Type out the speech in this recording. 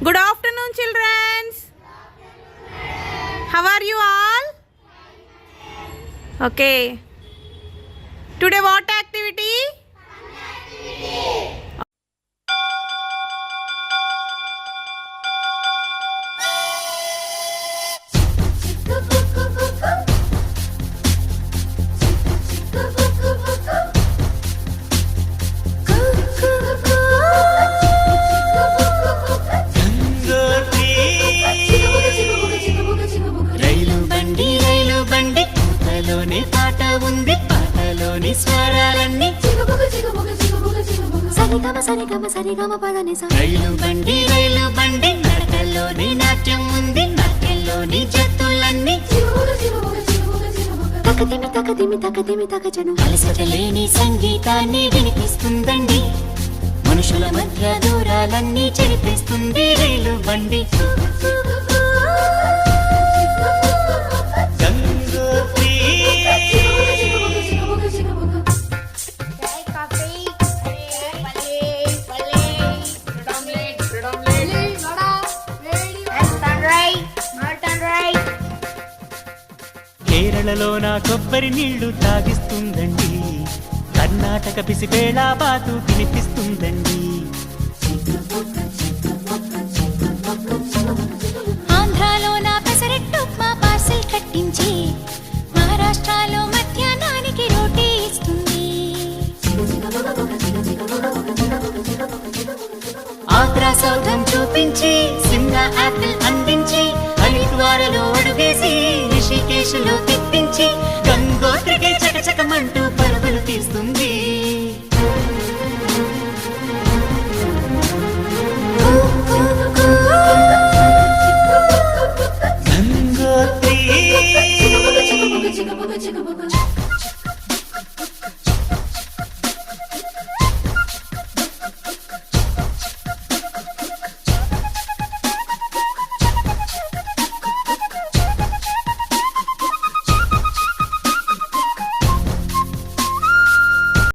Good afternoon, children. How are you all? Okay. Today what activity? రైలు బండి నడకల్లోని నాట్యం ఉంది, నాట్యంలోని జత్తులన్నీ తకదిమి తకజను అలసటలేని సంగీతాన్ని వినిపిస్తుందండి. మనుషుల మధ్య దూరాలన్నీ చెరిపిస్తుంది రైలు బండి. కేరళలో నా కొబ్బరి నీళ్లు తాగిస్తుందండి, కర్ణాటక పిసిపేళ బాతు వినిపిస్తుందండి. ఆంధ్రాలో నా పెసరెట్టు మా పార్సెల్ కట్టించి, మహారాష్ట్రలో మధ్యాహ్నానికి రోటీ ఇస్తుంది. ఆగ్రా సౌధం చూపించి, సిమ్లా యాపిల్ అందించి, హరిద్వారలో అడుగేసి, రిషికేశ్లో తిప్పించి, గంగోత్రికి చకచకమంటూ